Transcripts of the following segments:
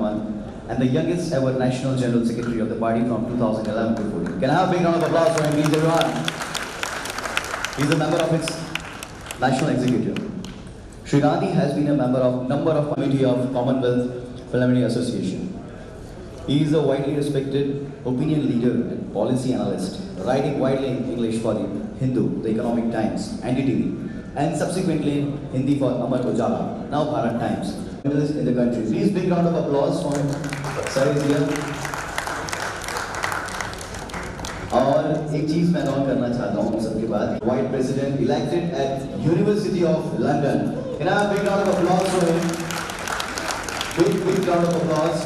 and the youngest ever National General Secretary of the party from 2011 to 14. Can I have a big round of applause for him, please, everyone? He's a member of its National Executive. Shri Gandhi has been a member of committee of Commonwealth Parliamentary Association. He is a widely respected opinion leader and policy analyst, writing widely in English for the Hindu, the Economic Times, NDTV, and subsequently Hindi for Amar Ujala, now Bharat Times, in the country. Please big round of applause for him. Sir is here. और एक चीज मैं note करना चाहता हूँ सबके बाद, White President elected at University of London. Can I have a big round of applause for him? Big round of applause.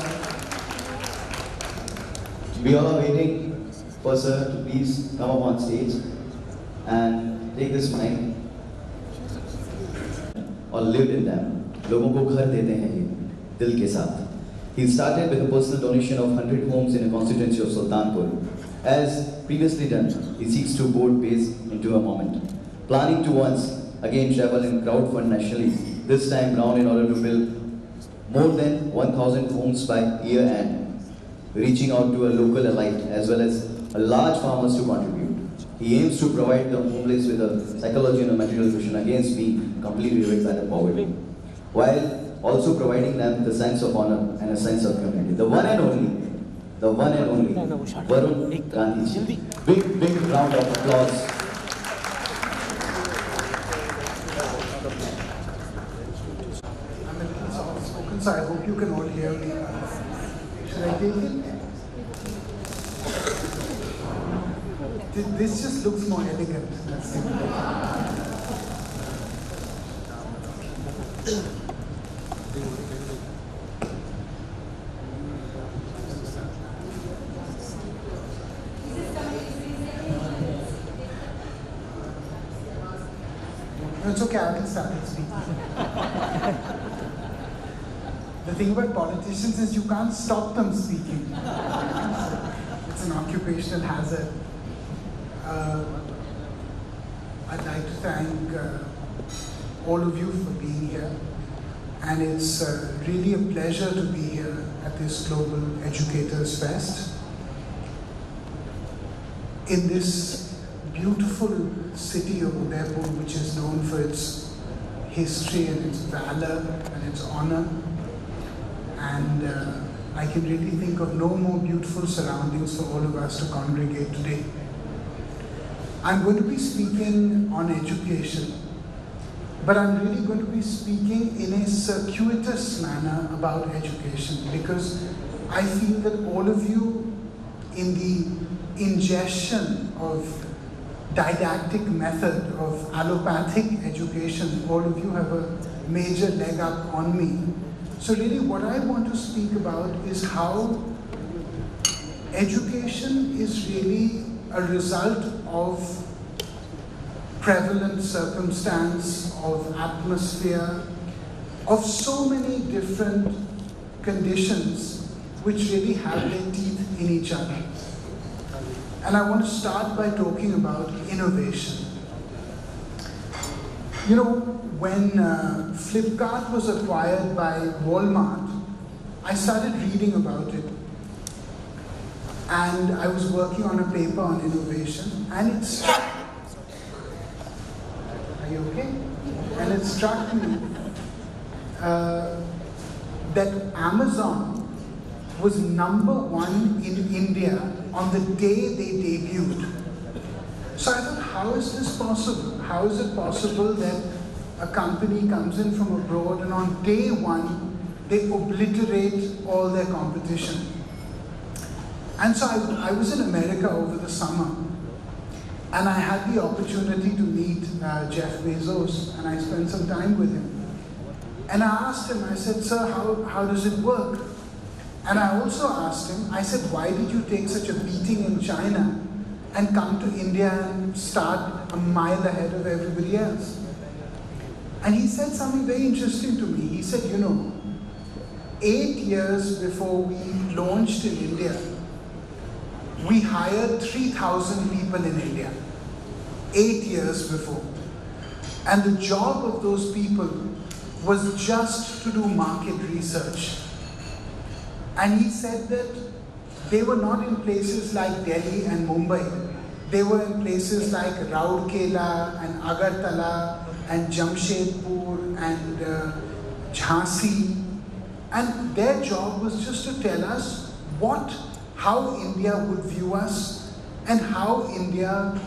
We all are waiting for sir to please come up on stage and take this mic. और lived in them. लोगों को घर देते हैं ये दिल के साथ. He started with a personal donation of 100 homes in a constituency of Sultanpur. As previously done, he seeks to board base into a moment, planning to once again travel in crowdfund nationally, this time round in order to build more than 1,000 homes by year end, reaching out to a local elite as well as a large farmers to contribute. He aims to provide the homeless with a psychological and material cushion against being completely ravaged by the poverty, while also providing them the sense of honor and a sense of community. The one and only Varun Gandhi. Big round of applause. I'm a little soft-spoken, so I hope you can all hear me. Should I take it? This just looks more elegant. That's it. It's okay, I can start speaking. The thing about politicians is you can't stop them speaking. It's an occupational hazard. I'd like to thank all of you for being here. And it's really a pleasure to be here at this Global Educators Fest. In this beautiful city of Udaipur, which is known for its history and its valor and its honor. And I can really think of no more beautiful surroundings for all of us to congregate today. I'm going to be speaking on education, but I'm really going to be speaking in a circuitous manner about education because I feel that all of you in the ingestion of didactic method of allopathic education, all of you have a major leg up on me. So really what I want to speak about is how education is really a result of prevalent circumstance, of atmosphere, of so many different conditions which really have their teeth in each other. And I want to start by talking about innovation. You know, when Flipkart was acquired by Walmart, I started reading about it. And I was working on a paper on innovation, and it struck. Are you okay? And it struck me that Amazon was #1 in India on the day they debuted. So I thought, how is this possible? How is it possible that a company comes in from abroad and on day one, they obliterate all their competition? And so I was in America over the summer, and I had the opportunity to meet Jeff Bezos, and I spent some time with him. And I asked him, I said, sir, how does it work? And I also asked him, I said, why did you take such a beating in China and come to India and start a mile ahead of everybody else? And he said something very interesting to me. He said, you know, 8 years before we launched in India, we hired 3,000 people in India. 8 years before. And the job of those people was just to do market research. And he said that they were not in places like Delhi and Mumbai. They were in places like Rourkela and Agartala and Jamshedpur and Jhansi. And their job was just to tell us how India would view us and how India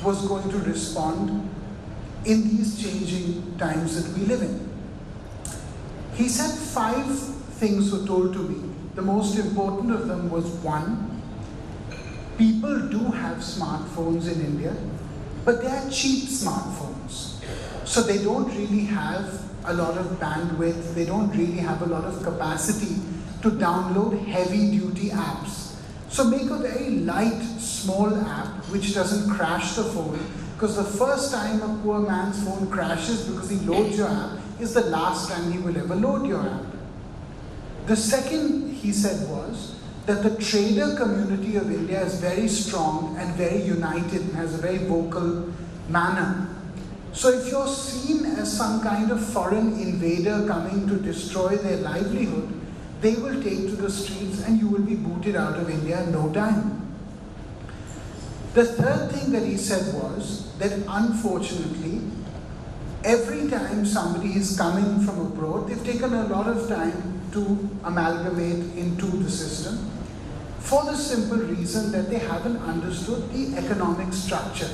was going to respond in these changing times that we live in. He said 5 things were told to me. The most important of them was 1, people do have smartphones in India, but they are cheap smartphones. So they don't really have a lot of bandwidth, they don't really have a lot of capacity to download heavy duty apps. So make a very light, small app which doesn't crash the phone, because the first time a poor man's phone crashes because he loads your app is the last time he will ever load your app. The second, he said, was that the trader community of India is very strong and very united and has a very vocal manner. So if you're seen as some kind of foreign invader coming to destroy their livelihood, they will take to the streets and you will be booted out of India in no time. The third thing that he said was that unfortunately, every time somebody is coming from abroad, they've taken a lot of time to amalgamate into the system for the simple reason that they haven't understood the economic structure.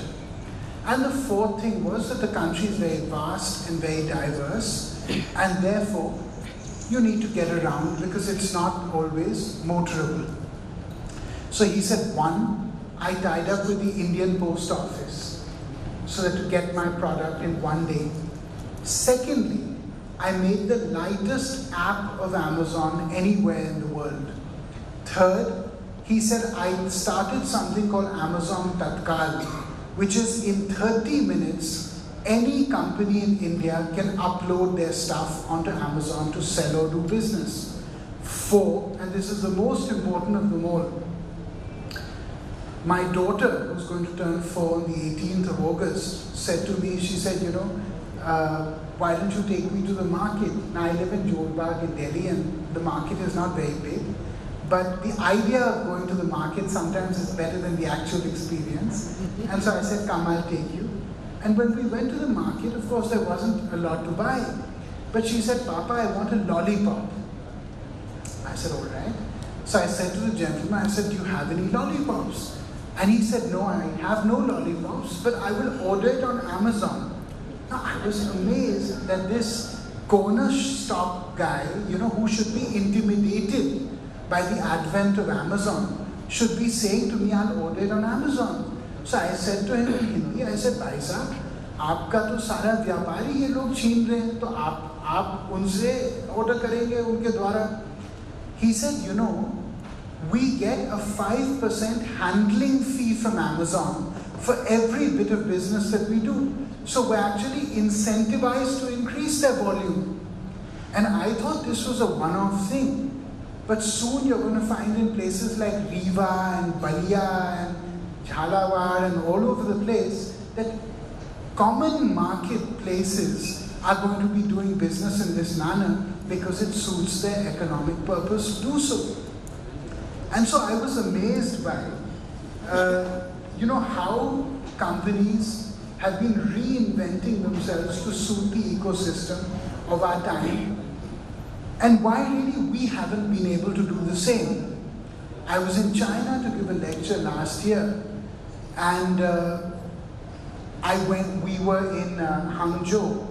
And the fourth thing was that the country is very vast and very diverse, and therefore you need to get around because it's not always motorable. So he said, 1, I tied up with the Indian Post Office so that to get my product in 1 day. Secondly, I made the lightest app of Amazon anywhere in the world. Third, he said I started something called Amazon Tatkal, which is in 30 minutes, any company in India can upload their stuff onto Amazon to sell or do business. 4, and this is the most important of them all, my daughter, who's going to turn 4 on the 18th of August, said to me, she said, why don't you take me to the market? Now I live in Jodhpur in Delhi and the market is not very big. But the idea of going to the market sometimes is better than the actual experience. And so I said, come, I'll take you. And when we went to the market, of course, there wasn't a lot to buy. But she said, Papa, I want a lollipop. I said, all right. So I said to the gentleman, I said, do you have any lollipops? And he said, no, I have no lollipops, but I will order it on Amazon. Now, I was amazed that this corner stop guy, who should be intimidated by the advent of Amazon, should be saying to me, I'll order it on Amazon. So I said to him in Hindi, I said, Bhai Sahab, आपका तो सारा व्यापारी ये लोग छीन रहे हैं, तो आप उनसे order करेंगे उनके द्वारा. He said, we get a 5% handling fee from Amazon for every bit of business that we do. So we're actually incentivized to increase their volume. And I thought this was a one-off thing. But soon you're going to find in places like Riva and Balia and Jhalawar and all over the place that common marketplaces are going to be doing business in this manner because it suits their economic purpose to do so. And so I was amazed by, how companies have been reinventing themselves to suit the ecosystem of our time, and why really we haven't been able to do the same. I was in China to give a lecture last year, and we were in Hangzhou.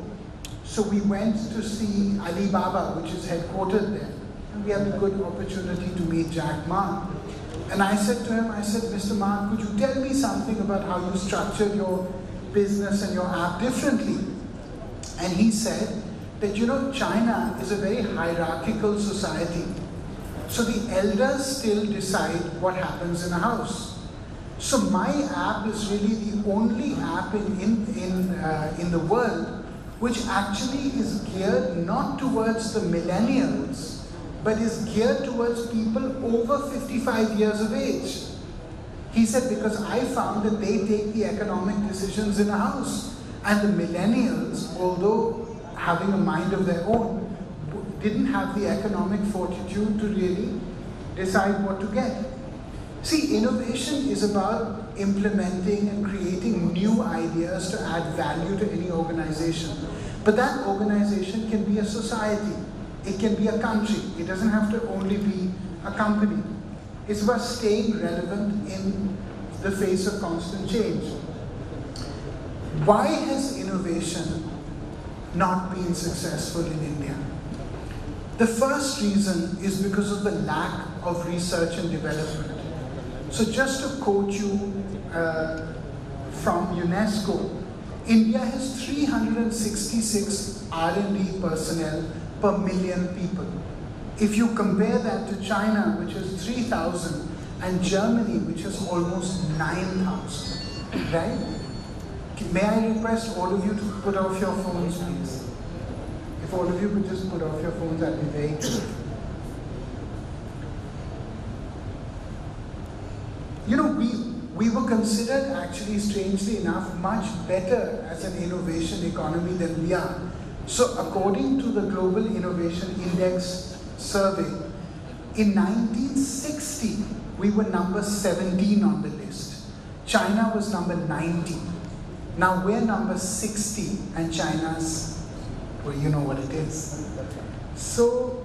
So we went to see Alibaba, which is headquartered there. And we had a good opportunity to meet Jack Ma. And I said to him, Mr. Ma, could you tell me something about how you structured your business and your app differently? And he said that, China is a very hierarchical society. So the elders still decide what happens in a house. So my app is really the only app in the world which actually is geared not towards the millennials, but is geared towards people over 55 years of age. He said, because I found that they take the economic decisions in a house, and the millennials, although having a mind of their own, didn't have the economic fortitude to really decide what to get. See, innovation is about implementing and creating new ideas to add value to any organization. But that organization can be a society, it can be a country, it doesn't have to only be a company. It's about staying relevant in the face of constant change. Why has innovation not been successful in India? The first reason is because of the lack of research and development. So just to quote you from UNESCO, India has 366 R&D personnel per million people. If you compare that to China, which is 3,000, and Germany, which is almost 9,000, right? May I request all of you to put off your phones, please? If all of you could just put off your phones, I'd be very grateful. You know, we were considered, actually, strangely enough, much better as an innovation economy than we are. So according to the Global Innovation Index survey, in 1960, we were number 17 on the list. China was number 90. Now we're number 60 and China's, well, you know what it is. So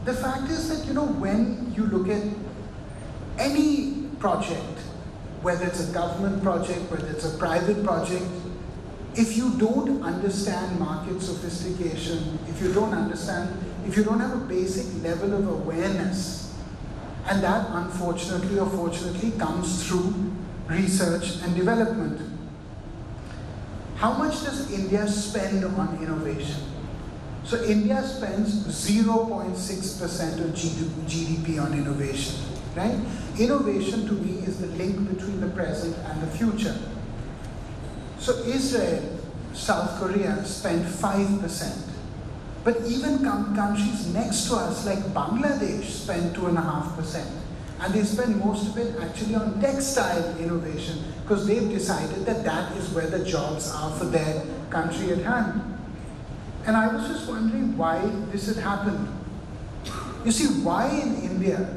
the fact is that, you know, when you look at any project, whether it's a government project, whether it's a private project, if you don't understand market sophistication, if you don't have a basic level of awareness, and that unfortunately or fortunately comes through research and development. How much does India spend on innovation? So India spends 0.6% of GDP on innovation, right? Innovation to me is the link between the present and the future. So Israel, South Korea spend 5%. But even countries next to us like Bangladesh spend 2.5%. And they spend most of it actually on textile innovation because they've decided that that is where the jobs are for their country at hand. And I was just wondering why this had happened. You see, why in India,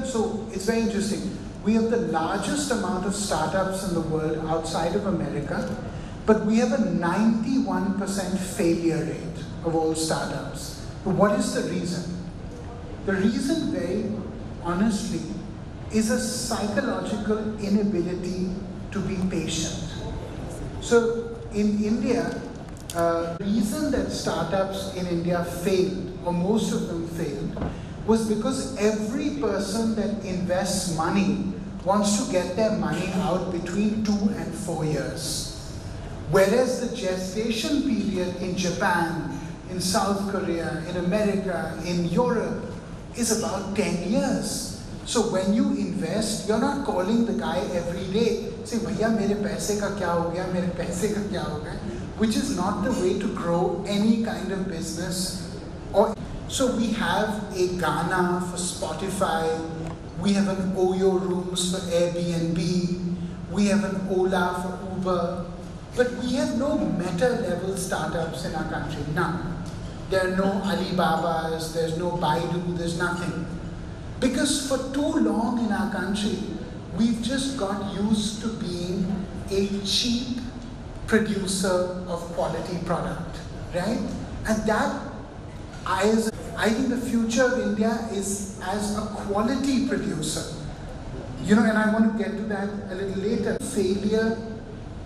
so it's very interesting. We have the largest amount of startups in the world outside of America, but we have a 91% failure rate of all startups. But what is the reason? The reason, very honestly, is a psychological inability to be patient. So in India, the reason that startups in India failed, or most of them failed, was because every person that invests money wants to get their money out between 2 and 4 years. Whereas the gestation period in Japan, in South Korea, in America, in Europe is about 10 years. So when you invest, you're not calling the guy every day, say, "Bhaiya, mere paise ka kya ho gaya, mere paise ka kya ho gaya," which is not the way to grow any kind of business. So we have a Ghana for Spotify, we have an Oyo Rooms for Airbnb, we have an Ola for Uber, but we have no meta-level startups in our country, none. There are no Alibabas, there's no Baidu, there's nothing. Because for too long in our country, we've just got used to being a cheap producer of quality product, right? And that, I think the future of India is as a quality producer. You know, and I want to get to that a little later. Failure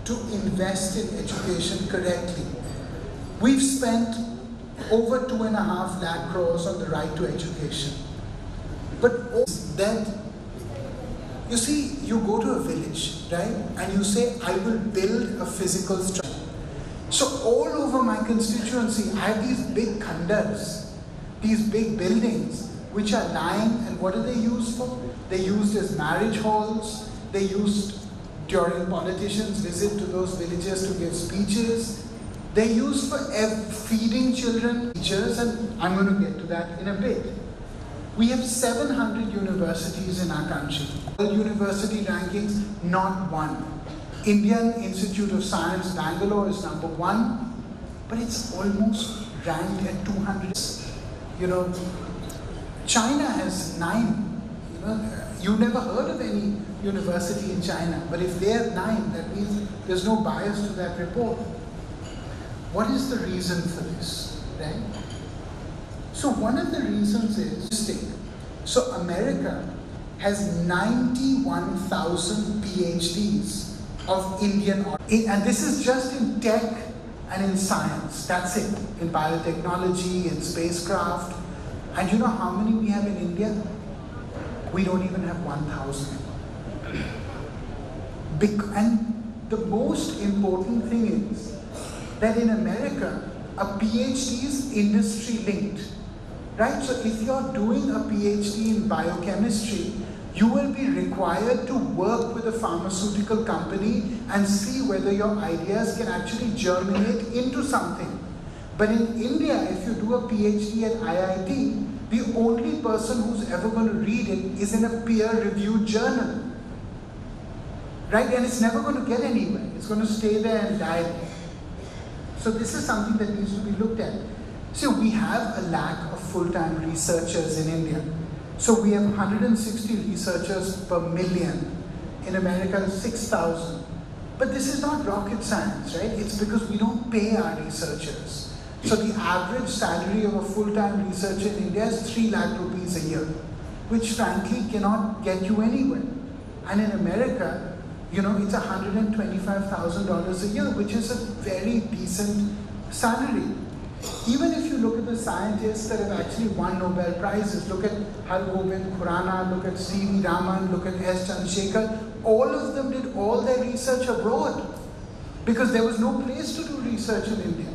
to invest in education correctly. We've spent over 2.5 lakh crores on the right to education. But that, you see, you go to a village, right? And you say, "I will build a physical structure." So all over my constituency, I have these big khandars, these big buildings, which are lying, and what are they used for? They're used as marriage halls, they're used during politicians' visit to those villages to give speeches, they're used for feeding children, teachers, and I'm going to get to that in a bit. We have 700 universities in our country. All university rankings, not one. Indian Institute of Science, Bangalore is number 1, but it's almost ranked at 200. You know, China has 9. You know, you never heard of any university in China, but if they have 9, that means there's no bias to that report. What is the reason for this, right? So one of the reasons is, so America has 91,000 PhDs of Indian origin. And this is just in tech and in science. That's it. In biotechnology, in spacecraft. And you know how many we have in India? We don't even have 1,000. And the most important thing is that in America, a PhD is industry linked. Right? So if you're doing a PhD in biochemistry, you will be required to work with a pharmaceutical company and see whether your ideas can actually germinate into something. But in India, if you do a PhD at IIT, the only person who's ever going to read it is in a peer-reviewed journal. Right? And it's never going to get anywhere. It's going to stay there and die there. So this is something that needs to be looked at. So we have a lack of full-time researchers in India. So we have 160 researchers per million. In America, 6,000. But this is not rocket science, right? It's because we don't pay our researchers. So the average salary of a full-time researcher in India is 3 lakh rupees a year, which frankly cannot get you anywhere. And in America, you know, it's $125,000 a year, which is a very decent salary. Even if you look at the scientists that have actually won Nobel Prizes, look at Hargobind Khurana, look at C.V. Raman, look at S. Chandrasekhar, all of them did all their research abroad because there was no place to do research in India.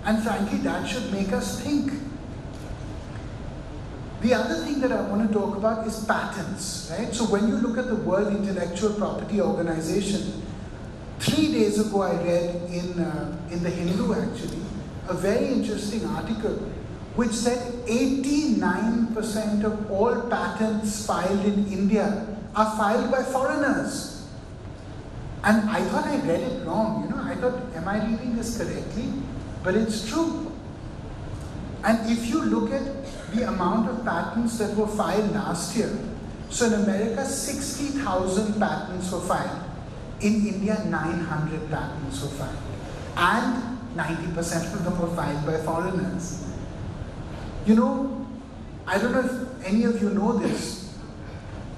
And frankly, that should make us think. The other thing that I want to talk about is patents, right? So when you look at the World Intellectual Property Organization, 3 days ago I read in the Hindu actually, a very interesting article which said 89% of all patents filed in India are filed by foreigners. And I thought I read it wrong, you know, I thought, am I reading this correctly? But it's true. And if you look at the amount of patents that were filed last year, so in America 60,000 patents were filed. In India 900 patents were filed. And 90% of them were filed by foreigners. You know, I don't know if any of you know this.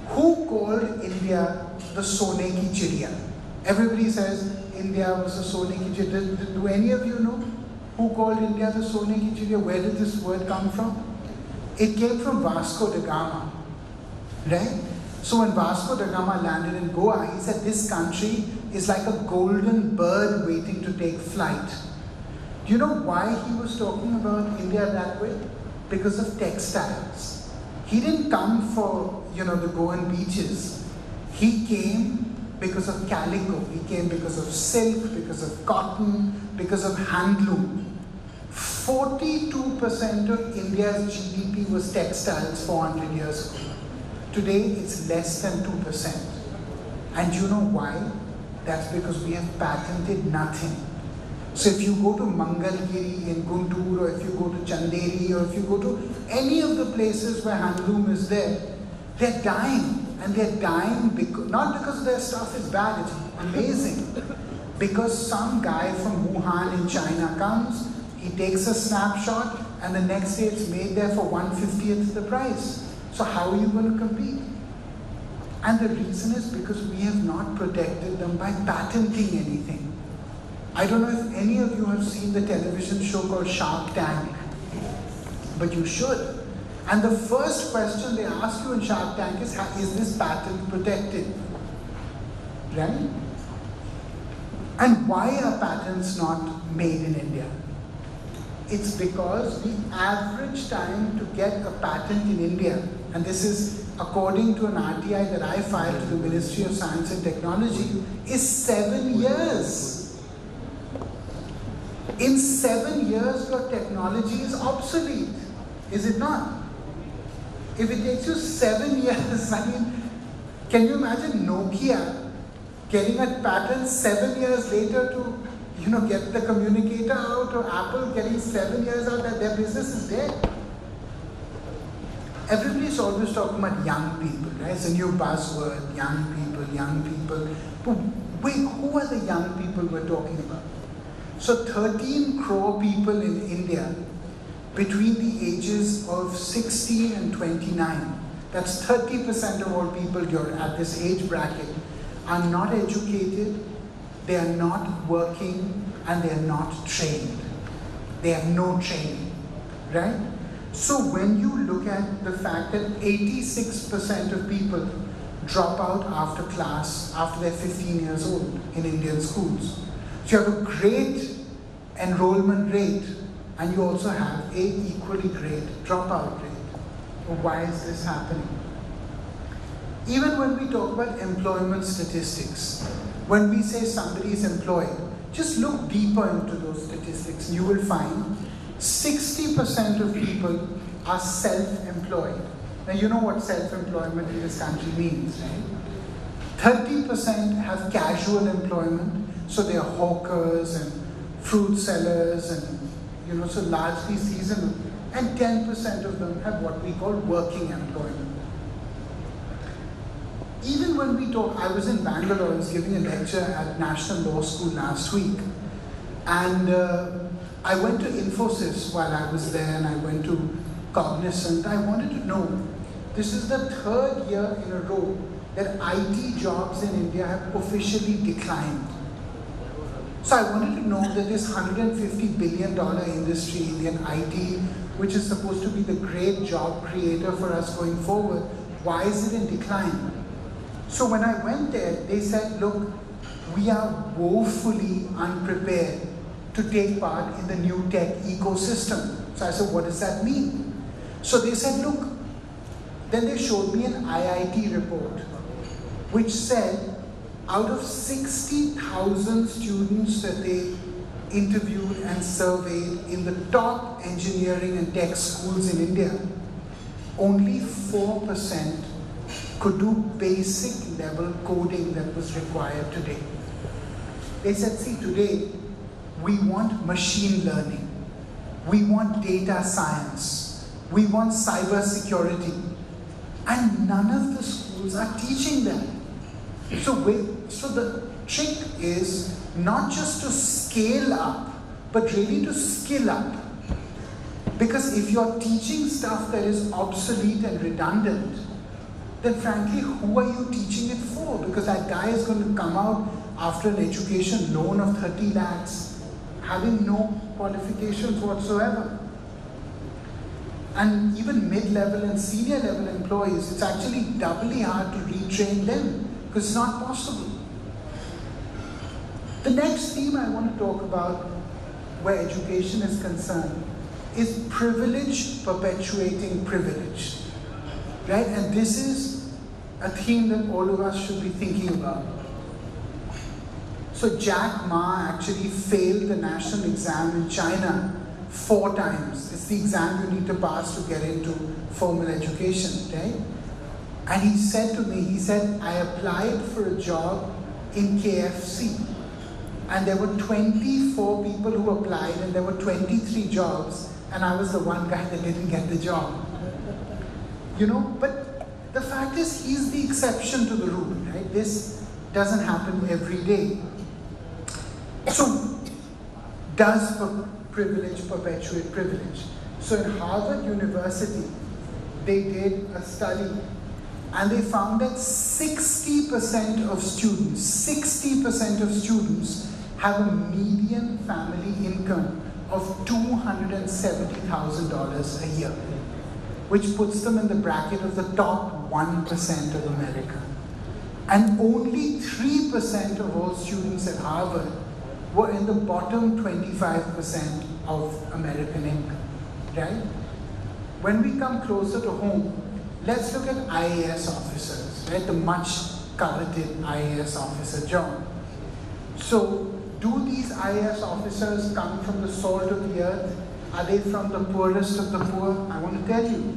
Who called India the Sone ki Chidiya? Everybody says India was the Sone ki Chidiya. Do any of you know who called India the Sone ki Chidiya? Where did this word come from? It came from Vasco da Gama, right? So when Vasco da Gama landed in Goa, he said this country is like a golden bird waiting to take flight. Do you know why he was talking about India that way? Because of textiles. He didn't come for, you know, the Goan beaches. He came because of calico. He came because of silk, because of cotton, because of handloom. 42% of India's GDP was textiles 400 years ago. Today, it's less than 2%. And you know why? That's because we have patented nothing. So if you go to Mangalgiri in Guntur, or if you go to Chanderi, or if you go to any of the places where handloom is there, they're dying. And they're dying not because their stuff is bad, it's amazing. Because some guy from Wuhan in China comes, he takes a snapshot, and the next day it's made there for 1/50th the price. So how are you going to compete? And the reason is because we have not protected them by patenting anything. I don't know if any of you have seen the television show called Shark Tank, but you should. And the first question they ask you in Shark Tank is this patent protected? Right? And why are patents not made in India? It's because the average time to get a patent in India, and this is according to an RTI that I filed to the Ministry of Science and Technology, is 7 years. In 7 years, your technology is obsolete, is it not? If it takes you 7 years, I mean, can you imagine Nokia getting a patent 7 years later to, you know, get the communicator out, or Apple getting 7 years out that their business is dead? Everybody's always talking about young people, right? It's a new buzzword, young people, young people. But wait, who are the young people we're talking about? So 13 crore people in India between the ages of 16 and 29, that's 30% of all people you're at this age bracket, are not educated, they are not working, and they are not trained. They have no training, right? So when you look at the fact that 86% of people drop out after class after they're 15 years old in Indian schools. So you have a great enrollment rate and you also have an equally great dropout rate. Well, why is this happening? Even when we talk about employment statistics, when we say somebody is employed, just look deeper into those statistics and you will find 60% of people are self-employed. Now you know what self-employment in this country means, right? 30% have casual employment, so they are hawkers and fruit sellers and so largely seasonal. And 10% of them have what we call working employment. Even when we talk, I was in Bangalore, I was giving a lecture at National Law School last week, and I went to Infosys while I was there, and I went to Cognizant. I wanted to know, this is the third year in a row that IT jobs in India have officially declined. So I wanted to know that this $150 billion industry, Indian IT, which is supposed to be the great job creator for us going forward, why is it in decline? So when I went there, they said, look, we are woefully unprepared to take part in the new tech ecosystem. So I said, what does that mean? So they said, look, then they showed me an IIT report, which said out of 60,000 students that they interviewed and surveyed in the top engineering and tech schools in India, only 4% could do basic level coding that was required today. They said, see, today we want machine learning, we want data science, we want cyber security, and none of the schools are teaching them. So the trick is not just to scale up, but really to skill up. Because if you're teaching stuff that is obsolete and redundant, then frankly, who are you teaching it for? Because that guy is going to come out after an education loan of 30 lakhs, having no qualifications whatsoever. And even mid-level and senior level employees, it's actually doubly hard to retrain them because it's not possible. The next theme I want to talk about where education is concerned is privilege perpetuating privilege. Right? And this is a theme that all of us should be thinking about. So Jack Ma actually failed the national exam in China 4 times. It's the exam you need to pass to get into formal education, right? And he said to me, he said, I applied for a job in KFC. And there were 24 people who applied and there were 23 jobs. And I was the one guy that didn't get the job. But the fact is, he's the exception to the rule, right? This doesn't happen every day. So, does privilege perpetuate privilege? So in Harvard University, they did a study and they found that 60% of students have a median family income of $270,000 a year, which puts them in the bracket of the top 1% of America. And only 3% of all students at Harvard were in the bottom 25% of American income, right? When we come closer to home, let's look at IAS officers, right? The much coveted IAS officer job. So, do these IAS officers come from the salt of the earth? Are they from the poorest of the poor? I want to tell you.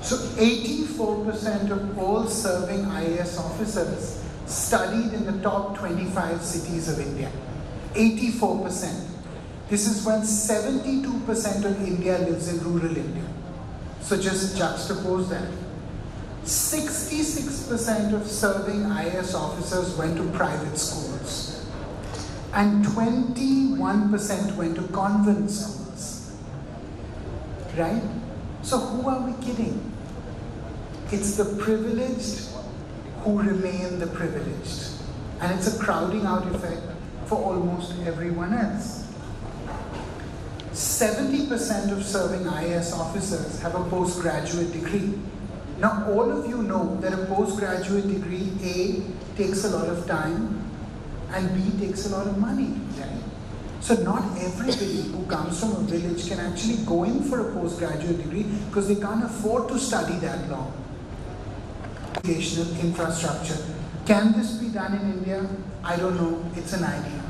So 84% of all serving IAS officers studied in the top 25 cities of India. 84%. This is when 72% of India lives in rural India. So just juxtapose that. 66% of serving IAS officers went to private schools, and 21% went to convent schools. Right? So who are we kidding? It's the privileged who remain the privileged. And it's a crowding out effect for almost everyone else. 70% of serving IAS officers have a postgraduate degree. Now, all of you know that a postgraduate degree, A, takes a lot of time, and B, takes a lot of money, right? So not everybody who comes from a village can actually go in for a postgraduate degree because they can't afford to study that long. Educational infrastructure. Can this be done in India? I don't know, it's an idea.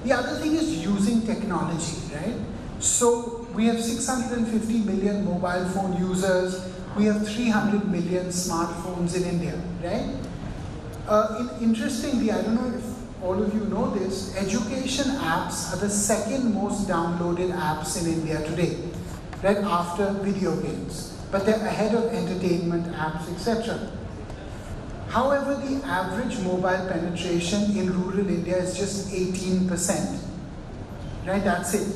The other thing is using technology, right? So we have 650 million mobile phone users, we have 300 million smartphones in India, right? Interestingly, I don't know if all of you know this, education apps are the second most downloaded apps in India today, right after video games. But they're ahead of entertainment apps, etc. However, the average mobile penetration in rural India is just 18%. Right, that's it.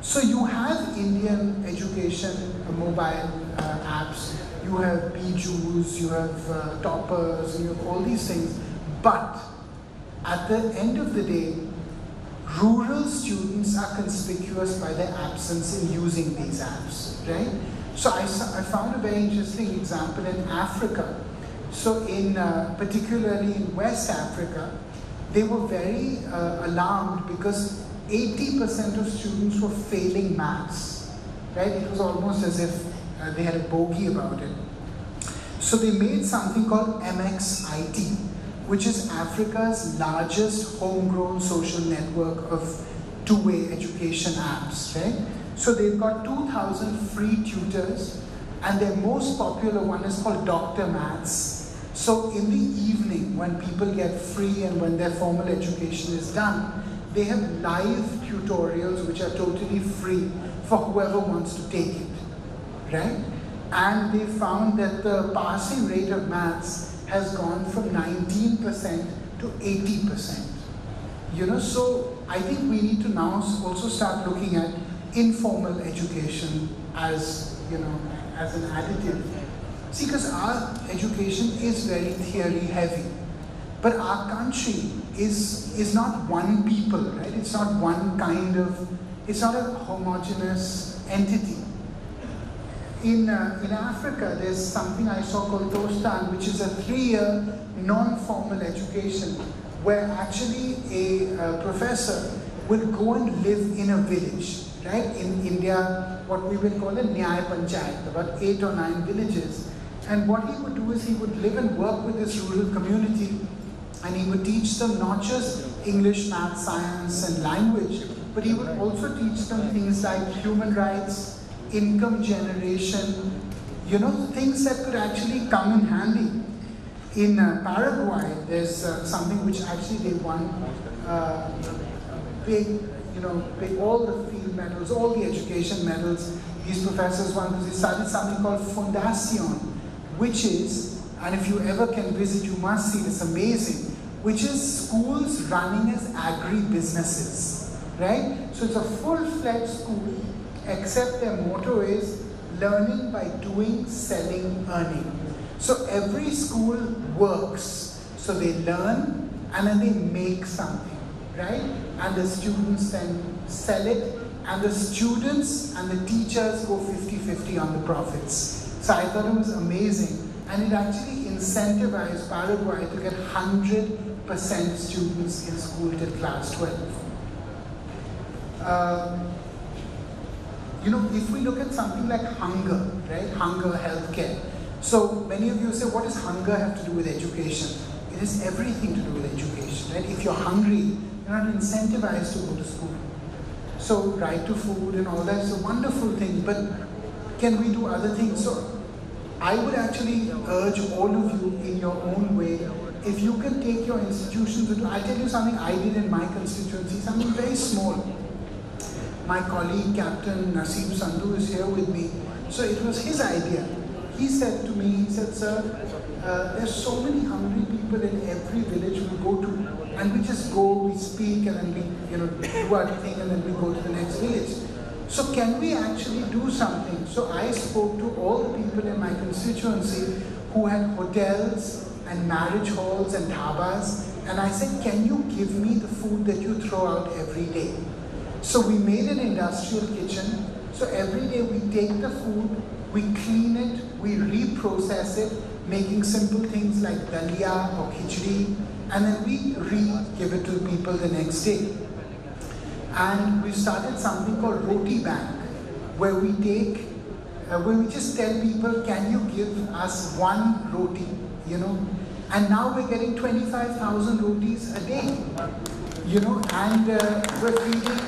So you have Indian education mobile apps, you have Bijus, you have Toppers, you have all these things. But at the end of the day, rural students are conspicuous by their absence in using these apps, right? So I found a very interesting example in Africa. So particularly in West Africa, they were very alarmed because 80% of students were failing maths, right? It was almost as if they had a bogey about it. So they made something called MXIT, which is Africa's largest homegrown social network of two-way education apps, right? So they've got 2,000 free tutors, and their most popular one is called Dr. Maths. So in the evening, when people get free and when their formal education is done, they have live tutorials which are totally free for whoever wants to take it, right? And they found that the passing rate of maths has gone from 19% to 80%. You know, so I think we need to now also start looking at informal education as, you know, as an additive. See, because our education is very theory heavy, but our country is not one people, right? It's not one kind of, it's not a homogeneous entity. In Africa, there's something I saw called Tostan, which is a 3-year non-formal education where actually a professor will go and live in a village, right? In India, what we will call a Nyaya Panchayat, about 8 or 9 villages. And what he would do is he would live and work with this rural community, and he would teach them not just English, math, science, and language, but he would also teach them things like human rights, income generation, you know, things that could actually come in handy. In Paraguay, there's something which actually they won all the field medals, all the education medals. These professors won because they started something called Fundación, which is, and if you ever can visit, you must see, it's amazing, which is schools running as agri-businesses, right? So it's a full-fledged school, except their motto is learning by doing, selling, earning. So every school works. So they learn and then they make something, right? And the students then sell it, and the students and the teachers go 50-50 on the profits. So I thought it was amazing. And it actually incentivized Paraguay to get 100% students in school till class 12. You know, if we look at something like hunger, right? Hunger, healthcare. So many of you say, what does hunger have to do with education? It has everything to do with education, right? If you're hungry, you're not incentivized to go to school. So right to food and all that is a wonderful thing, but can we do other things? So I would actually urge all of you in your own way, if you can take your institutions, I'll tell you something I did in my constituency, something very small. My colleague, Captain Naseem Sandhu, is here with me. So it was his idea. He said to me, he said, sir, there's so many hungry people in every village we go to, and we just go, we speak, and then we do our thing, and then we go to the next village. So can we actually do something? So I spoke to all the people in my constituency who had hotels and marriage halls and dhabas, and I said, can you give me the food that you throw out every day? So we made an industrial kitchen. So every day we take the food, we clean it, we reprocess it, making simple things like dalia or khichdi, and then we give it to people the next day. And we started something called Roti Bank, where we just tell people, can you give us one roti, And now we're getting 25,000 rotis a day, and we're feeding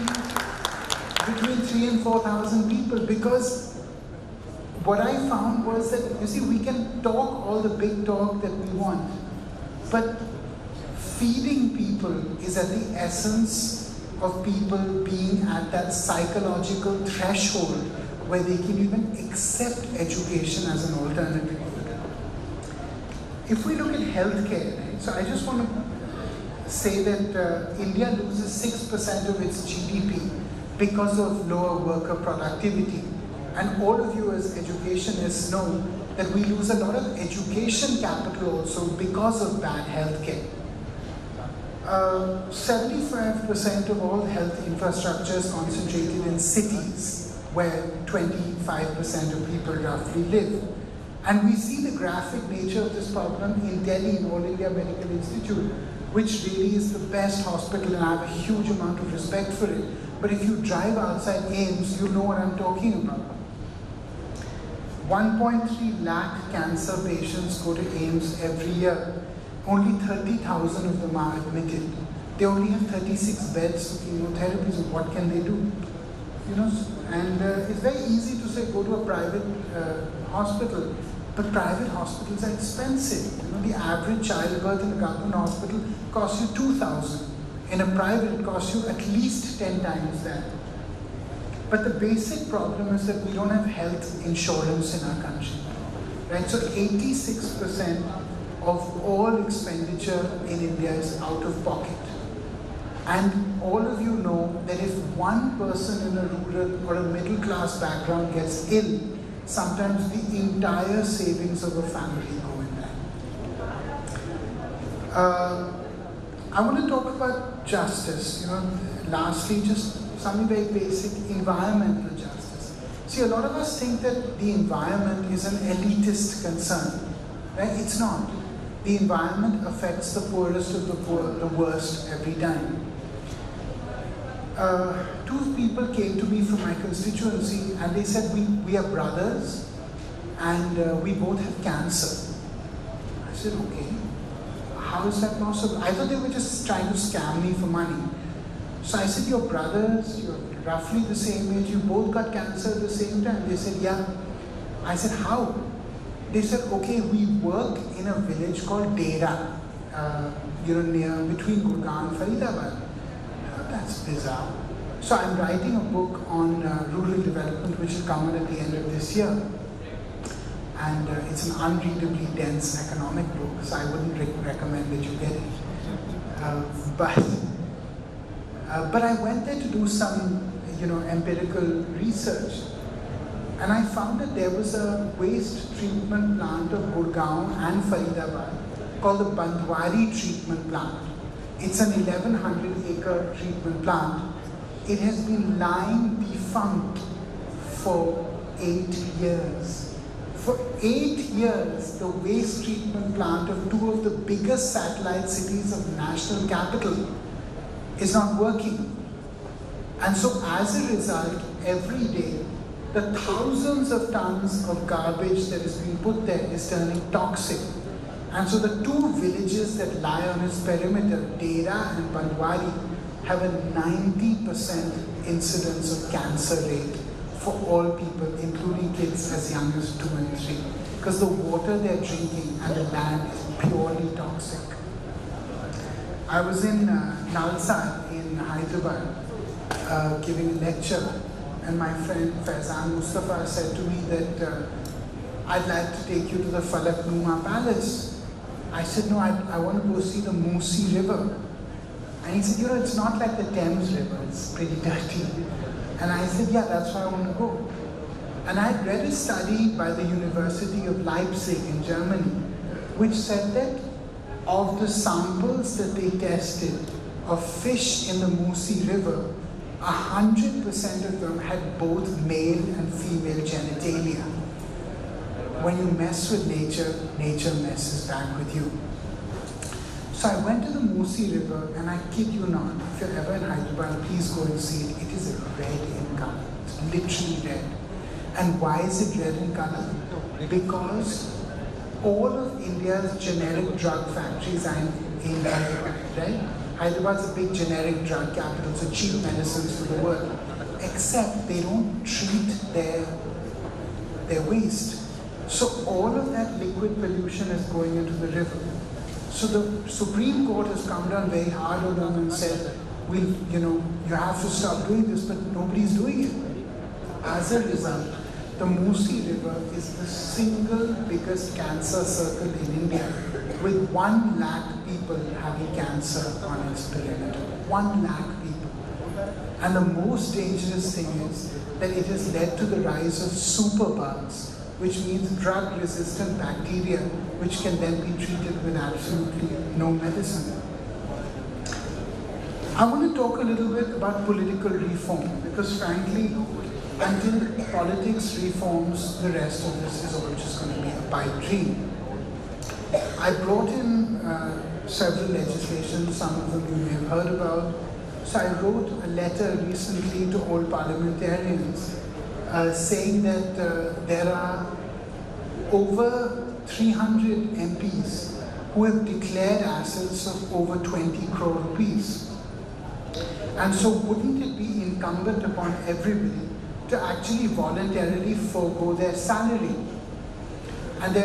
between 3,000 and 4,000 people, because what I found was that, you see, we can talk all the big talk that we want, but feeding people is at the essence of people being at that psychological threshold where they can even accept education as an alternative. If we look at healthcare, right, so I just want to say that India loses 6% of its GDP because of lower worker productivity. And all of you as educationists know that we lose a lot of education capital also because of bad healthcare. 75% of all health infrastructure is concentrated in cities where 25% of people roughly live. And we see the graphic nature of this problem in Delhi, in All India Medical Institute, which really is the best hospital, and I have a huge amount of respect for it. But if you drive outside AIIMS, you know what I'm talking about. 1.3 lakh cancer patients go to AIIMS every year. Only 30,000 of them are admitted. They only have 36 beds for chemotherapy, so what can they do? And it's very easy to say go to a private hospital, but private hospitals are expensive. The average childbirth in a government hospital costs you 2,000. In a private, it costs you at least 10 times that. But the basic problem is that we don't have health insurance in our country. Right? So 86% of all expenditure in India is out of pocket. And all of you know that if one person in a rural or a middle class background gets ill, sometimes the entire savings of a family go in that. I want to talk about justice. Lastly, just something very basic, environmental justice. See, a lot of us think that the environment is an elitist concern. Right? It's not. The environment affects the poorest of the poor the worst every time. Two people came to me from my constituency and they said, we are brothers and we both have cancer. I said, okay, how is that possible? I thought they were just trying to scam me for money. So I said, you're brothers, you're roughly the same age, you both got cancer at the same time. They said, yeah. I said, how? They said, okay, we work in a village called Dera, near between Gurgaon and Faridabad. That's bizarre. So I'm writing a book on rural development, which will come out at the end of this year. And it's an unreadably dense economic book, so I wouldn't recommend that you get it. But I went there to do some, empirical research. And I found that there was a waste treatment plant of Gurgaon and Faridabad called the Bandwari treatment plant. It's an 1,100-acre treatment plant. It has been lying defunct for 8 years. For 8 years, the waste treatment plant of two of the biggest satellite cities of the national capital is not working. And so as a result, every day, the thousands of tons of garbage that is being put there is turning toxic. And so the two villages that lie on its perimeter, Dera and Bandwari, have a 90% incidence of cancer rate for all people, including kids as young as 2 and 3. Because the water they're drinking and the land is purely toxic. I was in Nalsad in Hyderabad giving a lecture, and my friend Faizan Mustafa said to me that I'd like to take you to the Falak Numa Palace. I said, no, I want to go see the Musi River. And he said, you know, it's not like the Thames River, it's pretty dirty. And I said, yeah, that's why I want to go. And I had read a study by the University of Leipzig in Germany, which said that of the samples that they tested of fish in the Musi River, 100% of them had both male and female genitalia. When you mess with nature, nature messes back with you. So I went to the Musi River, and I kid you not, if you're ever in Hyderabad, please go and see it. It is red in color. It's literally red. And why is it red in color? Because all of India's generic drug factories are in Hyderabad, right? Hyderabad's a big generic drug capital, so cheap medicines for the world. Except they don't treat their waste. So all of that liquid pollution is going into the river. So the Supreme Court has come down very hard on them and said, you have to stop doing this, but nobody's doing it. As a result, the Musi River is the single biggest cancer circle in India, with 1 lakh people having cancer on its perimeter. 1 lakh people. And the most dangerous thing is that it has led to the rise of superbugs, which means drug-resistant bacteria, which can then be treated with absolutely no medicine. I want to talk a little bit about political reform, because frankly, until politics reforms, the rest of this is all just going to be a pipe dream. I brought in several legislations, some of them you may have heard about. So I wrote a letter recently to all parliamentarians saying that there are over 300 MPs who have declared assets of over 20 crore rupees. And so wouldn't it be incumbent upon everybody to actually voluntarily forego their salary? And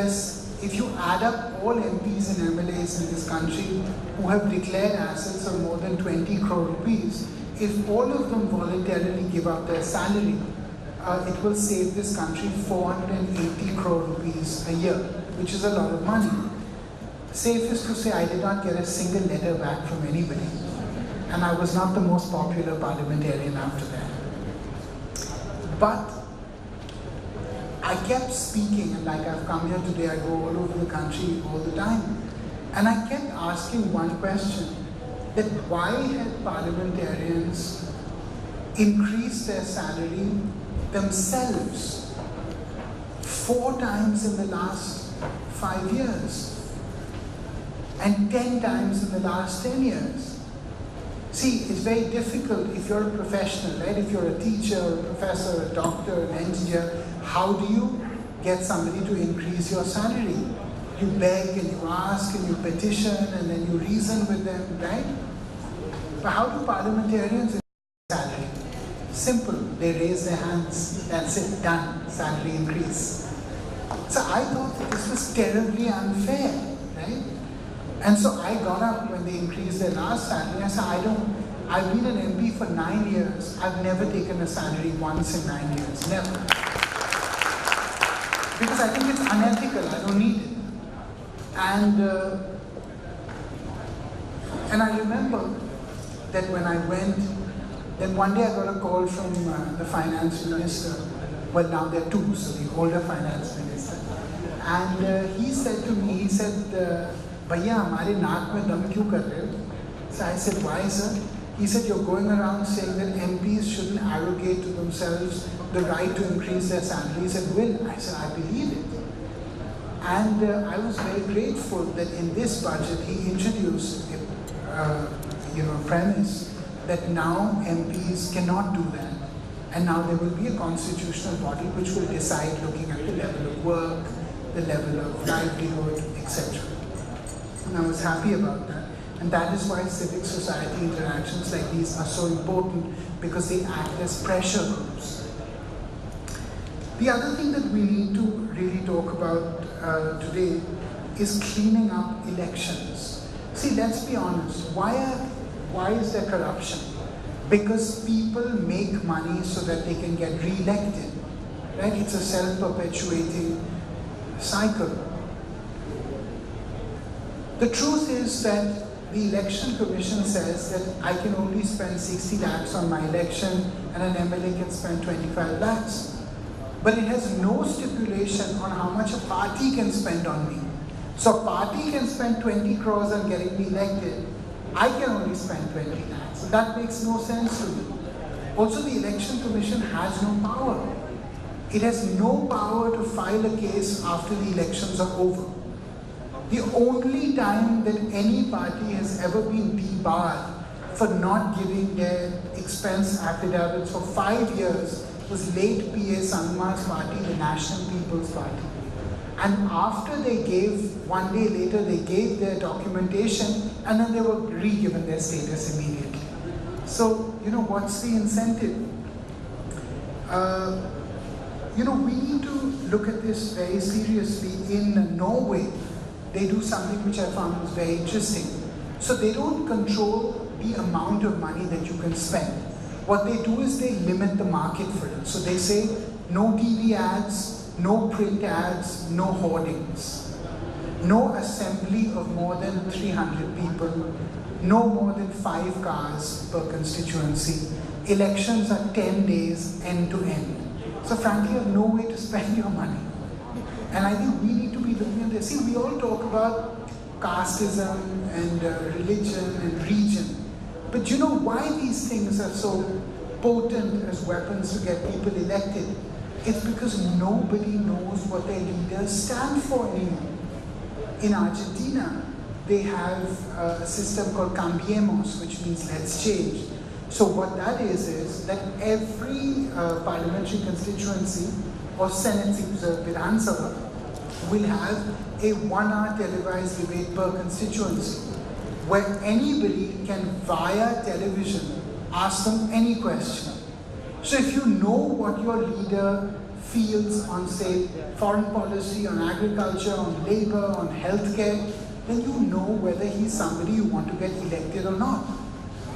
if you add up all MPs and MLAs in this country who have declared assets of more than 20 crore rupees, if all of them voluntarily give up their salary, it will save this country 480 crore rupees a year, which is a lot of money. Safe is to say, I did not get a single letter back from anybody, and I was not the most popular parliamentarian after that. But I kept speaking, and like I've come here today, I go all over the country all the time, and I kept asking one question, that why had parliamentarians increased their salary themselves 4 times in the last 5 years and 10 times in the last 10 years. See, it's very difficult if you're a professional, right? If you're a teacher, a professor, a doctor, an engineer, how do you get somebody to increase your salary? You beg and you ask and you petition and then you reason with them, right? But how do parliamentarians increase salary? Simple, they raise their hands, that's it, done, salary increase. So I thought that this was terribly unfair, right? And so I got up when they increased their last salary. I said, I've been an MP for 9 years. I've never taken a salary once in 9 years, never. Because I think it's unethical, I don't need it. And I remember that when I went, then one day I got a call from the finance minister. Well, now there are 2, so the older finance minister. And he said to me, he said, Bhaiya, hamare naak mein dam kyun kar rahe ho? So I said, why, sir? He said, you're going around saying that MPs shouldn't arrogate to themselves the right to increase their salary. He said, will? I said, I believe it. And I was very grateful that in this budget he introduced a premise that now MPs cannot do that. And now there will be a constitutional body which will decide looking at the level of work, the level of livelihood, etc. And I was happy about that. And that is why civic society interactions like these are so important, because they act as pressure groups. The other thing that we need to really talk about today is cleaning up elections. See, let's be honest, why is there corruption? because people make money so that they can get re-elected, right? It's a self-perpetuating cycle. The truth is that the Election Commission says that I can only spend 60 lakhs on my election and an MLA can spend 25 lakhs. But it has no stipulation on how much a party can spend on me. So a party can spend 20 crores on getting me elected. I can only spend 20 lakhs. So that makes no sense to me. Also, the Election Commission has no power. It has no power to file a case after the elections are over. The only time that any party has ever been debarred for not giving their expense affidavits for 5 years was late P.A. Sangma's party, the National People's Party. And after they gave, one day later, they gave their documentation and then they were re-given their status immediately. So, what's the incentive? We need to look at this very seriously. In Norway, they do something which I found was very interesting. So they don't control the amount of money that you can spend. What they do is they limit the market for it. So they say no TV ads, no print ads, no hoardings, no assembly of more than 300 people, no more than 5 cars per constituency. Elections are 10 days end to end. So frankly, you have no way to spend your money. And I think we need to be looking at this. See, we all talk about casteism and religion and region. But you know why these things are so potent as weapons to get people elected? It's because nobody knows what their leaders stand for anymore. In Argentina, they have a system called Cambiemos, which means let's change. So what that is that every parliamentary constituency or Senate seat Vidhan Sabha will have a 1-hour televised debate per constituency, where anybody can, via television, ask them any question. So if you know what your leader feels on, say, foreign policy, on agriculture, on labor, on healthcare, then you know whether he's somebody you want to get elected or not.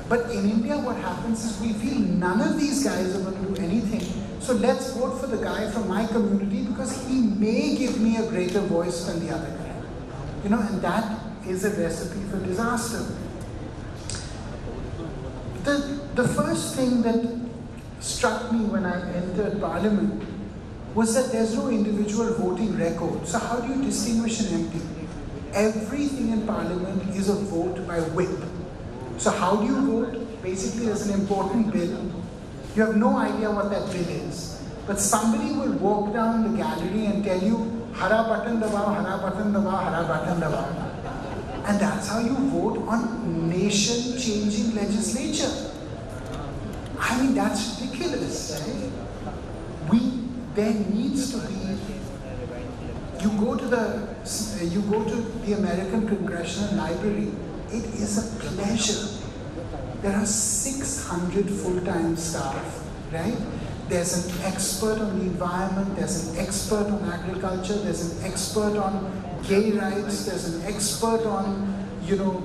But in India, what happens is we feel none of these guys are going to do anything. So let's vote for the guy from my community because he may give me a greater voice than the other guy. And that is a recipe for disaster. The first thing that struck me when I entered Parliament was that there's no individual voting record. So how do you distinguish an MP? Everything in Parliament is a vote by whip. So how do you vote? Basically, there's an important bill. You have no idea what that bill is. But somebody will walk down the gallery and tell you, hara button dabao, hara button dabao, hara button dabao. And that's how you vote on nation-changing legislature. I mean, that's ridiculous, right? There needs to be, you go to the American Congressional Library, it is a pleasure. There are 600 full-time staff, right? There's an expert on the environment, there's an expert on agriculture, there's an expert on gay rights, there's an expert on,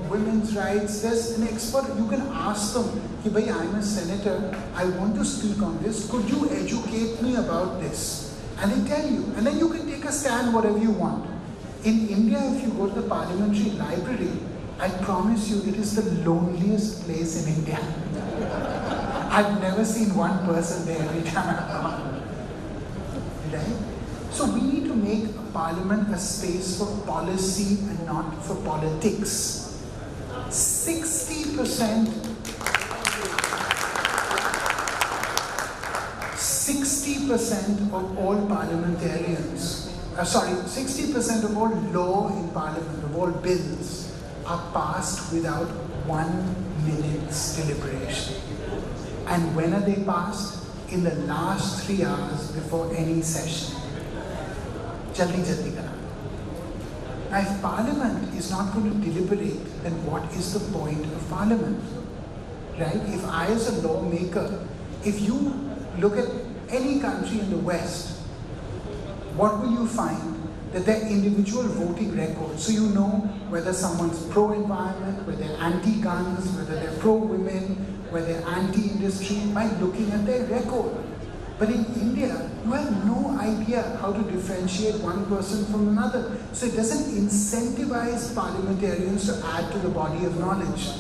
women's rights, there's an expert. You can ask them, "Bhai, I'm a senator, I want to speak on this, could you educate me about this?" And they tell you, and then you can take a stand whatever you want. In India, if you go to the parliamentary library, I promise you, it is the loneliest place in India. I've never seen one person there every time I've gone. Right? So we need to make Parliament a space for policy and not for politics. 60% of all parliamentarians, 60% of all law in Parliament, of all bills, are passed without 1 minute's deliberation. And when are they passed? In the last 3 hours before any session. Jaldi jaldi kara. Now, if Parliament is not going to deliberate, then what is the point of Parliament? Right? If I, as a lawmaker, if you look at any country in the West, what will you find? That they're individual voting records. So you know whether someone's pro-environment, whether they're anti-guns, whether they're pro-women, where they're anti-industry by looking at their record. But in India, you have no idea how to differentiate one person from another. So it doesn't incentivize parliamentarians to add to the body of knowledge.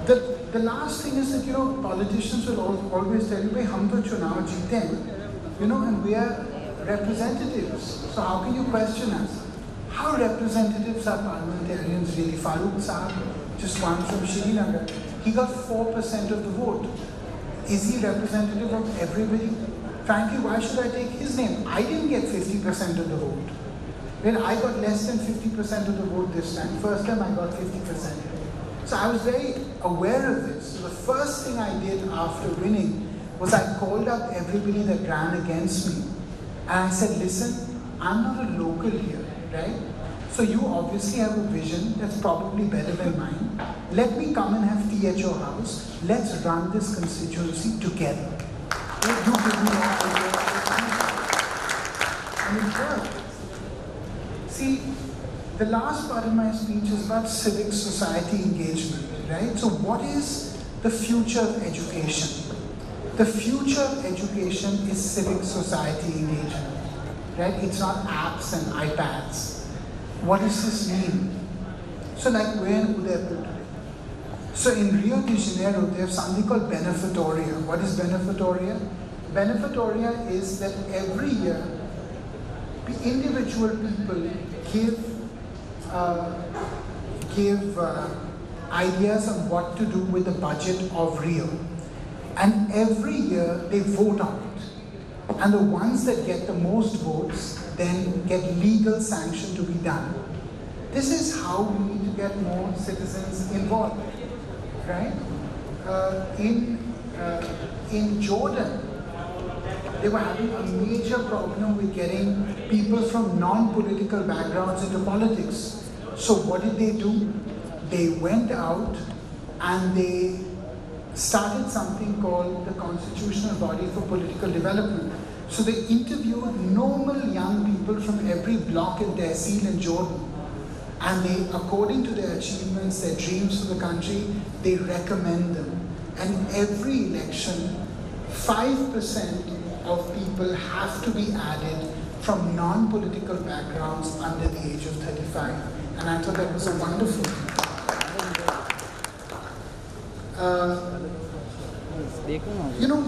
The last thing is that, politicians will always tell you, "Bhai, hum to chunav jeete hain," and we are representatives. So how can you question us? How representatives are parliamentarians really? Farooq Saab, just one from Srinagar, he got 4% of the vote. Is he representative of everybody? Frankly, why should I take his name? I didn't get 50% of the vote. When I got less than 50% of the vote this time, first time I got 50%. So I was very aware of this. So the first thing I did after winning was I called up everybody that ran against me. And I said, "Listen, I'm not a local here, right? So you obviously have a vision that's probably better than mine. Let me come and have tea at your house. Let's run this constituency together. You give me all the and it worked." See, the last part of my speech is about civic society engagement, right? So what is the future of education? The future of education is civic society engagement, right? It's not apps and iPads. What does this mean? So like we're in Udaipur today. So in Rio de Janeiro, they have something called Benefitoria. What is Benefitoria? Benefitoria is that every year, individual people give ideas on what to do with the budget of Rio. And every year they vote on it. And the ones that get the most votes then get legal sanction to be done. This is how we need to get more citizens involved, right? In Jordan, they were having a major problem with getting people from non-political backgrounds into politics. So what did they do? They went out and they started something called the Constitutional Body for Political Development. So they interviewed normal young people from every block in Tehsil and Jordan. And they, according to their achievements, their dreams for the country, they recommend them. And every election, 5% of people have to be added from non-political backgrounds under the age of 35. And I thought that was a wonderful thing.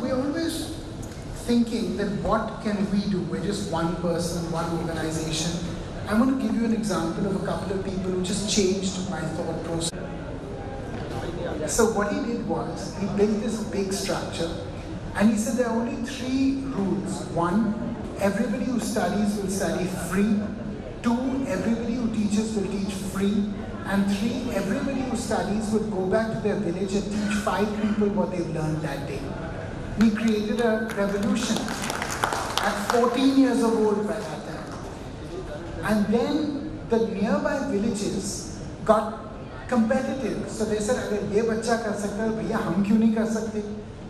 We're always thinking that what can we do? We're just one person, one organization. I'm going to give you an example of a couple of people who just changed my thought process. So what he did was, he built this big structure and he said there are only 3 rules. 1, everybody who studies will study free. 2, everybody who teaches will teach free. And 3, everybody who studies would go back to their village and teach 5 people what they've learned that day. He created a revolution at 14 years old by that time. And then the nearby villages got competitive. So they said, "Agar ye bachcha kar sakta hai, bhaiya hum kyun nahi kar sakte?"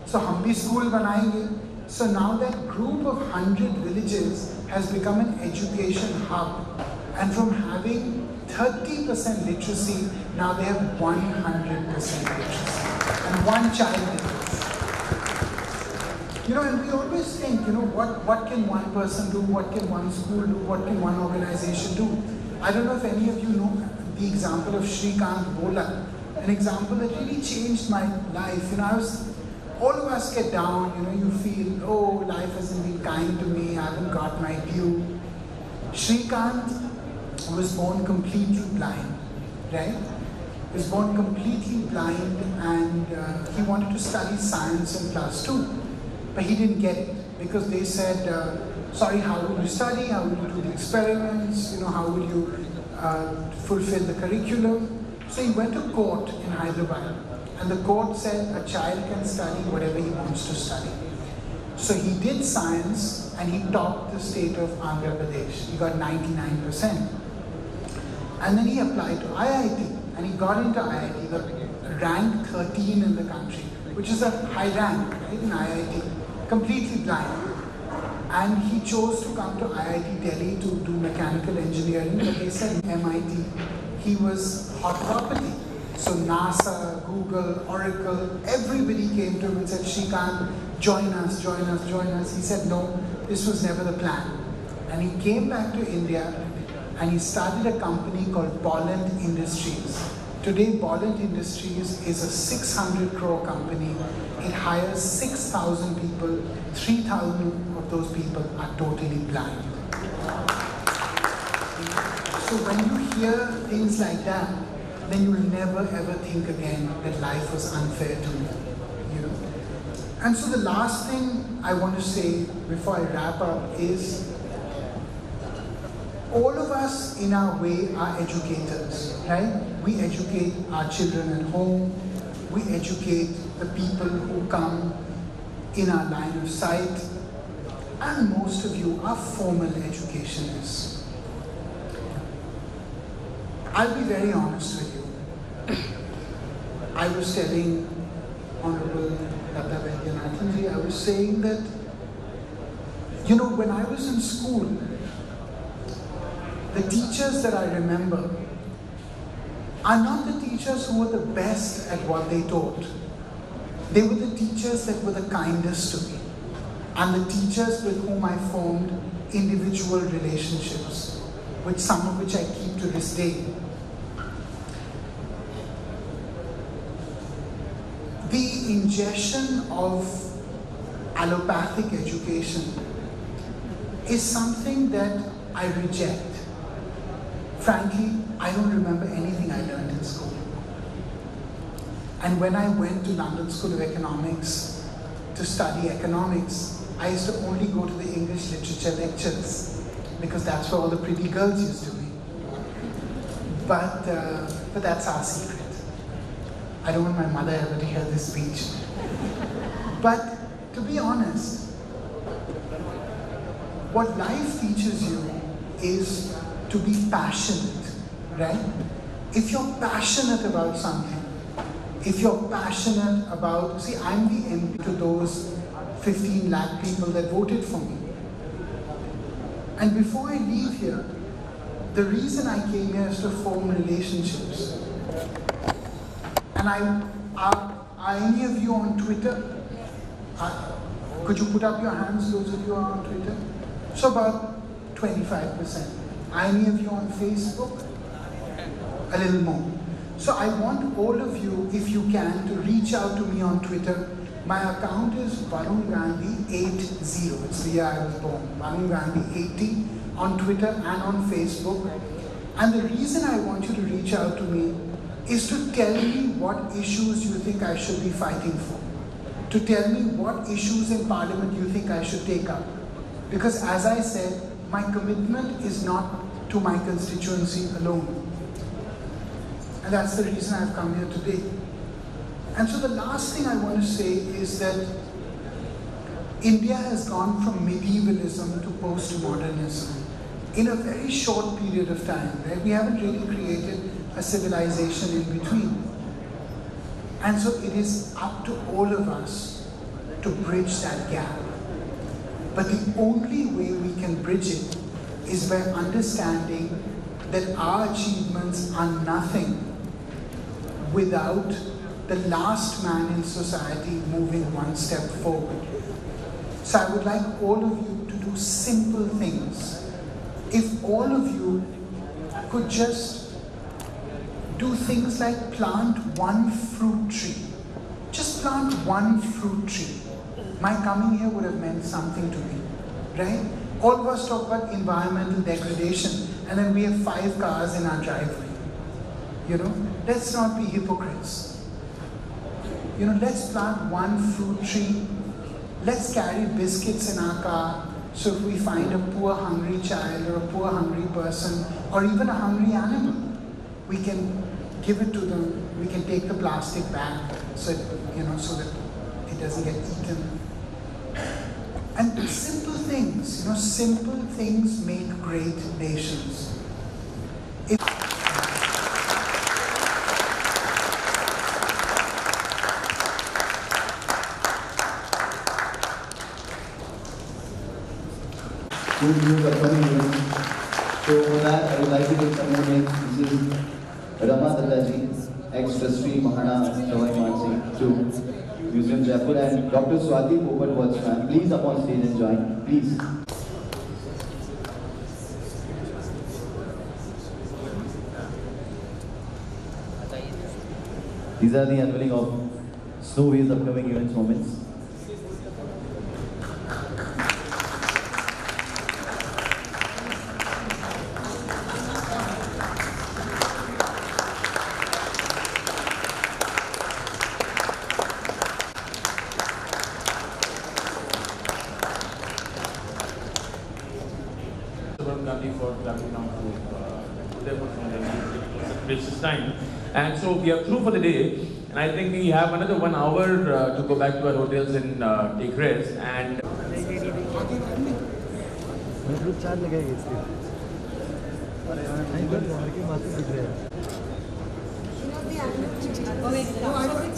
So hum bhi school banayenge. So now that group of 100 villages has become an education hub. And from having 30% literacy, now they have 100% literacy. And 1 child literacy. And we always think, what can one person do? What can one school do? What can one organization do? I don't know if any of you know the example of Shrikant Bola, an example that really changed my life. All of us get down, you feel, oh, life hasn't been kind to me, I haven't got my due. Shrikant was born completely blind, right? He was born completely blind and he wanted to study science in class 2. But he didn't get it because they said, sorry, how will you study? How will you do the experiments? How will you fulfill the curriculum? So he went to court in Hyderabad. And the court said a child can study whatever he wants to study. So he did science and he topped the state of Andhra Pradesh. He got 99%. And then he applied to IIT and he got into IIT. He got rank 13 in the country, which is a high rank, right, in IIT. Completely blind. And he chose to come to IIT Delhi to do mechanical engineering, but they said MIT, he was hot property. So NASA, Google, Oracle, everybody came to him and said, Shrikant, join us, join us, join us. He said, no, this was never the plan. And he came back to India and he started a company called Bolland Industries. Today, Bolland Industries is a 600 crore company. It hires 6,000 people. 3,000 of those people are totally blind. So when you hear things like that, then you will never ever think again that life was unfair to me. You know? And so the last thing I want to say before I wrap up is, all of us in our way are educators, right? We educate our children at home, we educate the people who come in our line of sight, and most of you are formal educationists. I'll be very honest with you. I was telling Honorable Dr. Vaidyanathanji, I was saying that, you know, when I was in school, the teachers that I remember are not the teachers who were the best at what they taught. They were the teachers that were the kindest to me, and the teachers with whom I formed individual relationships, which some of which I keep to this day. The ingestion of allopathic education is something that I reject. Frankly, I don't remember anything I learned in school. And when I went to London School of Economics to study economics, I used to only go to the English literature lectures because that's where all the pretty girls used to be. But that's our secret. I don't want my mother ever to hear this speech. But to be honest, what life teaches you is to be passionate, right? If you're passionate about something, if you're passionate about, see, I'm the MP to those 15 lakh people that voted for me. And before I leave here, the reason I came here is to form relationships. And are any of you on Twitter? Could you put up your hands, those of you who are on Twitter? So about 25%. Are any of you on Facebook? A little more. So I want all of you, if you can, to reach out to me on Twitter. My account is Varun Gandhi 80. It's the year I was born. Varun Gandhi 80 on Twitter and on Facebook. And the reason I want you to reach out to me is to tell me what issues you think I should be fighting for. To tell me what issues in Parliament you think I should take up. Because as I said, my commitment is not to my constituency alone. And that's the reason I've come here today. And so the last thing I want to say is that India has gone from medievalism to postmodernism in a very short period of time, right? We haven't really created a civilization in between. And so it is up to all of us to bridge that gap. But the only way we can bridge it is by understanding that our achievements are nothing without the last man in society moving one step forward. So I would like all of you to do simple things. If all of you could just do things like plant one fruit tree. Just plant one fruit tree. My coming here would have meant something to me, right? All of us talk about environmental degradation, and then we have 5 cars in our driveway. You know, let's not be hypocrites. You know, let's plant one fruit tree. Let's carry biscuits in our car, so if we find a poor hungry child or a poor hungry person or even a hungry animal, we can give it to them. We can take the plastic back, so so that it doesn't get eaten. And simple things, simple things make great nations. Good news are coming in. So for that, I would like to give some more names. This is Rama Dattaji, College Trustee Mahana Sawai Mansi to Museum Jaipur, and Dr. Swati Popat Watchman. Please up on stage and join. Please. These are the unveiling of SnowWay's upcoming events moments. Varun Gandhi for coming down to Udaipur from the precious time. And so we are through for the day, and I think we have another 1 hour to go back to our hotels and take rest. And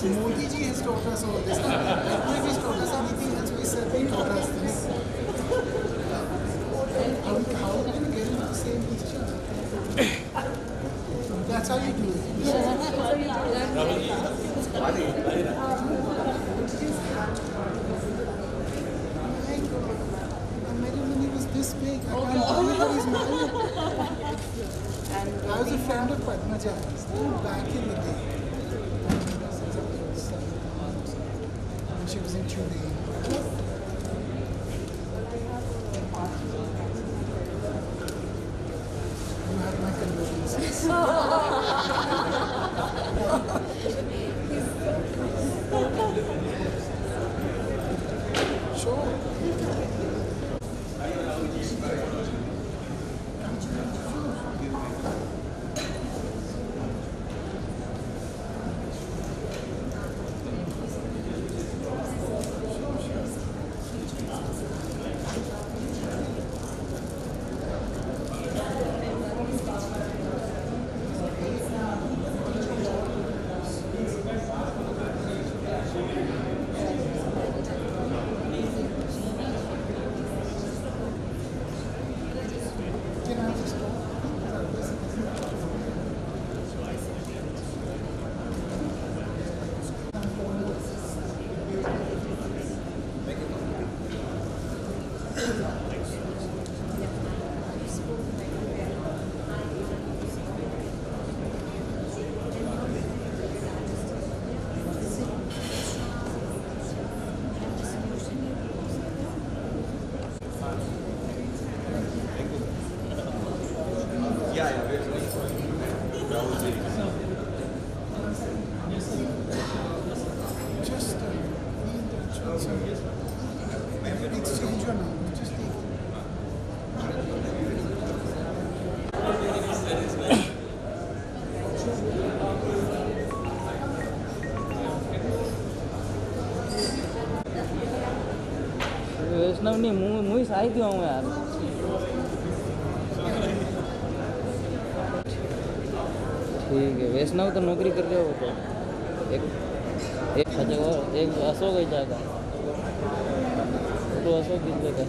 Modi ji has taught us all this. If he's taught us anything else, we certainly taught us this. How can you get into the same picture? That's how you do it. I met him when he was this big. I can't believe that he's married. I was a friend of Padmaja's back in the day. When she was in Chennai. You have my condolences. Sure. Just be in touch. Exchange your number. Just take it. वैष्णव नहीं मुँह से आई थी हूँ यार ठीक है वैष्णव तो नौकरी कर रहे हो तो एक एक अशोक ही जाएगा तो अशोक दिल का